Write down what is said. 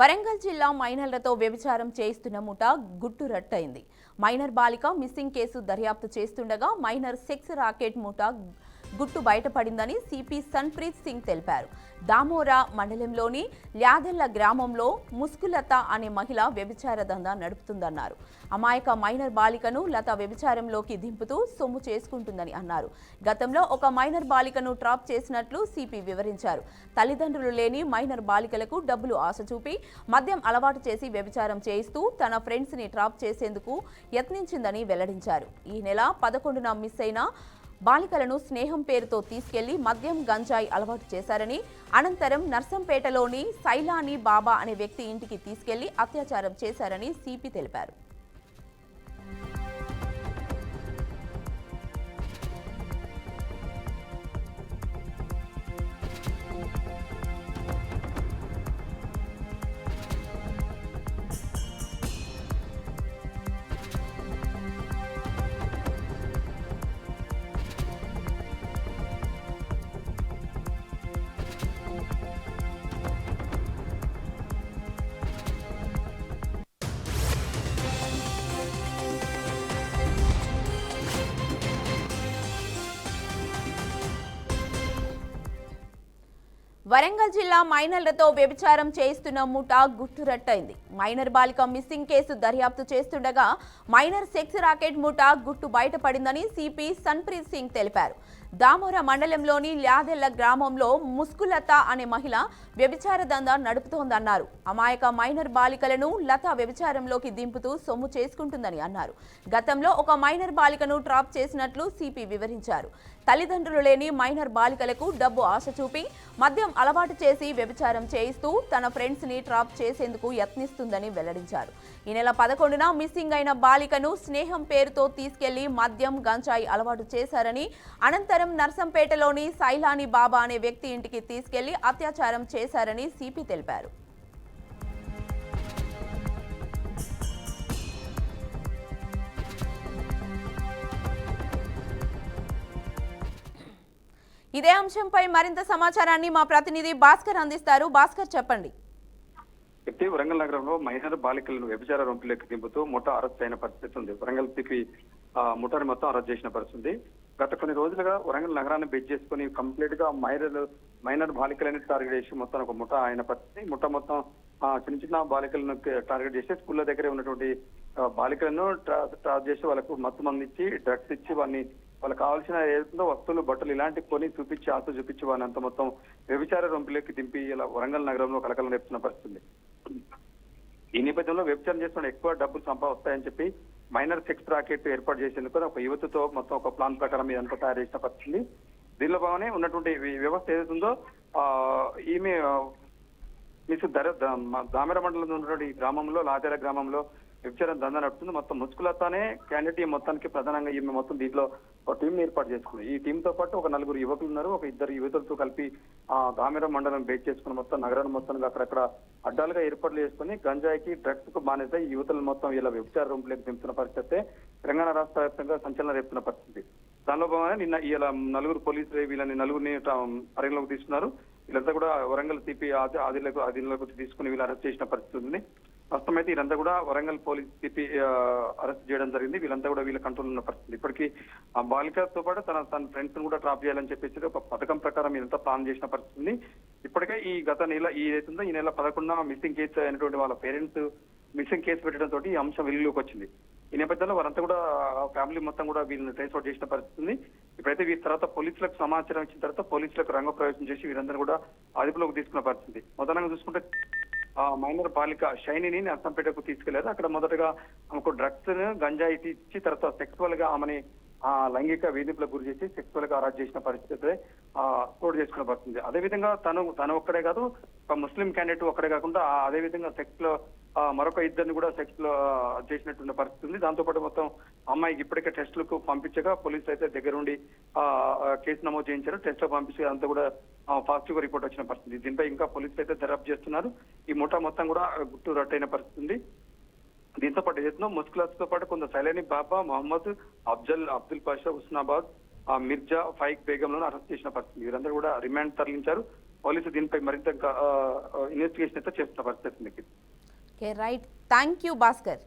వరంగల్ జిల్లా మైనర్లతో వ్యభిచారం చేయిస్తున్న ముఠా గుట్టు రట్టయింది. మైనర్ బాలిక మిస్సింగ్ కేసు దర్యాప్తు చేస్తుండగా మైనర్ సెక్స్ రాకెట్ ముఠా గుట్టు బయటపడిందని సిపి సన్ప్రీత్ సింగ్ తెలిపారు. దామోరా మండలంలోని ల్యాదెల్ల గ్రామంలో ముస్కులత అనే మహిళ వ్యభిచార దందా నడుపుతుందన్నారు. అమాయక మైనర్ బాలికను లత వ్యభిచారంలోకి దింపుతూ సొమ్ము చేసుకుంటుందని అన్నారు. గతంలో ఒక మైనర్ బాలికను ట్రాప్ చేసినట్లు సిపి వివరించారు. తల్లిదండ్రులు లేని మైనర్ బాలికలకు డబ్బులు ఆశ చూపి మద్యం అలవాటు చేసి వ్యభిచారం చేయిస్తూ తన ఫ్రెండ్స్ ని ట్రాప్ చేసేందుకు యత్నించిందని వెల్లడించారు. ఈ నెల 11న మిస్ అయిన బాలికలను స్నేహం పేరుతో తీసుకెళ్లి మద్యం గంజాయి అలవాటు చేశారని, అనంతరం నర్సంపేటలోని సైలాని బాబా అనే వ్యక్తి ఇంటికి తీసుకెళ్లి అత్యాచారం చేశారని సిపి తెలిపారు. వరంగల్ జిల్లా మైనర్లతో వ్యభిచారం చేయిస్తున్న ముఠా గుట్టురట్టయింది. మైనర్ బాలిక మిస్సింగ్ కేసు దర్యాప్తు చేస్తుండగా మైనర్ సెక్స్ రాకెట్ ముఠా గుట్టు బయటపడిందని సిపి సన్ప్రీత్ సింగ్ తెలిపారు. దామోరా మండలంలోని ల్యాదెల్ల గ్రామంలో ముస్కులత అనే మహిళ వ్యభిచార దందా నడుపుతోందన్నారు. అమాయక మైనర్ బాలికలను లత వ్యభిచారంలోకి దింపుతూ సొమ్ము చేసుకుంటుందని అన్నారు. గతంలో ఒక మైనర్ బాలికను ట్రాప్ చేసినట్లు సిపి వివరించారు. తల్లిదండ్రులు లేని మైనర్ బాలికలకు డబ్బు ఆశ చూపి మద్యం అలవాటు చేసి వ్యభిచారం చేయిస్తూ తన ఫ్రెండ్స్ ని ట్రాప్ చేసేందుకు యత్నిస్తుందని వెల్లడించారు. ఈ నెల 11న మిస్సింగ్ అయిన బాలికను స్నేహం పేరుతో తీసుకెళ్లి మద్యం గంజాయి అలవాటు చేశారని, అనంతరం నర్సంపేటలోని సైలాని బాబా అనే వ్యక్తి ఇంటికి తీసుకెళ్లి అత్యాచారం చేశారని సిపి తెలిపారు. ఇదే అంశంపై మరింత సమాచారాన్ని మా ప్రతినిధి భాస్కర్ అందిస్తారు. భాస్కర్, చెప్పండి. వరంగల్ నగరంలో మైనర్ బాలికలను వ్యభిచార రొంపులోకి దింపుతూ ముఠా అరెస్ట్ అయిన పరిస్థితి ఉంది. వరంగల్ సిపి ముఠాని మొత్తం అరెస్ట్ చేసిన పరిస్థితి ఉంది. గత కొన్ని రోజులుగా వరంగల్ నగరాన్ని బేస్ చేసుకుని కంప్లీట్ గా మైనర్ బాలికలని టార్గెట్ చేసి మొత్తం ఒక ముఠా అయిన పరిస్థితి. ముఠా మొత్తం చిన్న చిన్న బాలికలను టార్గెట్ చేసి స్కూళ్ళ దగ్గరే ఉన్నటువంటి బాలికలను ట్రాప్ చేసి వాళ్ళకు మత్తు మంది ఇచ్చి డ్రగ్స్ ఇచ్చి వాళ్ళకి కావాల్సిన ఏదో వస్తువులు, బట్టలు ఇలాంటి కొని చూపించి ఆశ చూపించి వాడిని అంత మొత్తం వ్యభిచార రొంపులోకి దింపి ఇలా వరంగల్ నగరంలో కలకలం రేపుతున్న పరిస్థితి. ఈ నేపథ్యంలో వ్యభిచారం చేస్తున్న ఎక్కువ డబ్బులు వస్తాయని చెప్పి మైనర్ సెక్స్ రాకెట్ ఏర్పాటు చేసేందుకు ఒక యువతతో మొత్తం ఒక ప్లాన్ ప్రకారం ఇదంతా తయారు చేసిన పరిస్థితి. దీనిలో భాగంగానే ఉన్నటువంటి వ్యవస్థ ఏదైతుందో ఈమె మిస్ దామెర మండలంలో ఉన్నటువంటి గ్రామంలో లాతేర గ్రామంలో వ్యభిచారం దందా నడుపుతుంది. మొత్తం ముస్కులతనే క్యాండిడేట్ మొత్తానికి ప్రధానంగా ఈమె మొత్తం దీంట్లో ఒక టీం ఏర్పాటు చేసుకుంది. ఈ టీం తో పాటు ఒక 4 యువకులు ఉన్నారు. ఒక 2 యువతులతో కలిపి దామెర మండలం బేస్ చేసుకుని మొత్తం నగరాన్ని మొత్తం అక్కడక్కడ అడ్డాలుగా ఏర్పాట్లు చేసుకుని గంజాయికి, డ్రగ్స్ కు బానిస ఈ యువతలు మొత్తం ఇలా వ్యభిచార రూంపులోకి దింపుతున్న పరిస్థితి తెలంగాణ రాష్ట్ర వ్యాప్తంగా సంచలనం రేపుతున్న పరిస్థితి. దానిలో భాగంగా నిన్న ఇలా 4 పోలీసులు వీళ్ళని 4ని పరిగణలోకి తీసుకున్నారు. వీళ్ళంతా కూడా వరంగల్ సిపి ఆధీనంలోకి తీసుకుని వీళ్ళు అరెస్ట్ చేసిన పరిస్థితి ఉంది. ప్రస్తుతం అయితే వీళ్ళంతా కూడా వరంగల్ పోలీస్ సిపి అరెస్ట్ చేయడం జరిగింది. వీళ్ళంతా కూడా వీళ్ళ కంట్రోల్ ఉన్న పరిస్థితి. ఇప్పటికీ ఆ బాలికతో పాటు తన ఫ్రెండ్స్ కూడా ట్రాప్ చేయాలని చెప్పేసి ఒక పథకం ప్రకారం వీళ్ళంతా ప్లాన్ చేసిన పరిస్థితి ఉంది. ఇప్పటికే ఈ గత నెల ఈ నెల 11న మిస్సింగ్ కేసు అయినటువంటి వాళ్ళ పేరెంట్స్ మిస్సింగ్ కేసు పెట్టడంతో ఈ అంశం వెలుగులోకి వచ్చింది. ఈ నేపథ్యంలో వారంతా కూడా ఫ్యామిలీ మొత్తం కూడా వీళ్ళని ట్రేస్ అవుట్ చేసిన పరిస్థితి ఉంది. ఇప్పుడైతే వీరి తర్వాత పోలీసులకు సమాచారం ఇచ్చిన తర్వాత పోలీసులకు రంగప్రవేశం చేసి వీరందరూ కూడా అదుపులోకి తీసుకున్న పరిస్థితి. మొదలంగా చూసుకుంటే మైనర్ బాలిక షైనీని నర్సంపేటకు తీసుకెళ్లారు. అక్కడ మొదటగా ఆమెకు డ్రగ్స్, గంజాయి ఇచ్చి తర్వాత సెక్సువల్ గా ఆమెని లైంగిక వేధింపులకు గురి చేసి సెక్సువల్ గా అరెస్ట్ చేసిన పరిస్థితి చోటు చేసుకున్న పరిస్థితి. అదేవిధంగా తను ఒక్కడే కాదు, ఒక ముస్లిం క్యాండిడేట్ ఒక్కడే కాకుండా అదేవిధంగా సెక్స్ లో మరొక 2 కూడా సెక్స్ లో చేసినట్టున్న పరిస్థితి ఉంది. దాంతోపాటు మొత్తం అమ్మాయికి ఇప్పటికే టెస్టులకు పంపించగా పోలీసులు అయితే దగ్గరుండి కేసు నమోదు చేయించారు. టెస్ట్ లో పంపించి అంతా కూడా పాజిటివ్ రిపోర్ట్ వచ్చిన పరిస్థితి. దీనిపై ఇంకా పోలీసులు అయితే దర్యాప్తు చేస్తున్నారు. ఈ ముఠా మొత్తం కూడా గుట్టు రట్టయిన పరిస్థితి ఉంది. దీంతో పాటు ఎత్తున ముస్కులతో పాటు కొంత సైలాని బాబా, మొహమ్మద్ అబ్దుల్ పాషా, హుస్నాబాద్, మిర్జా, ఫైక్ బేగంలను అరెస్ట్ చేసిన పరిస్థితి. వీరందరూ కూడా రిమాండ్ తరలించారు. పోలీసు దీనిపై మరింత ఇన్వెస్టిగేషన్ అయితే చేస్తున్న పరిస్థితి ఉంది. Okay right, thank you Bhaskar.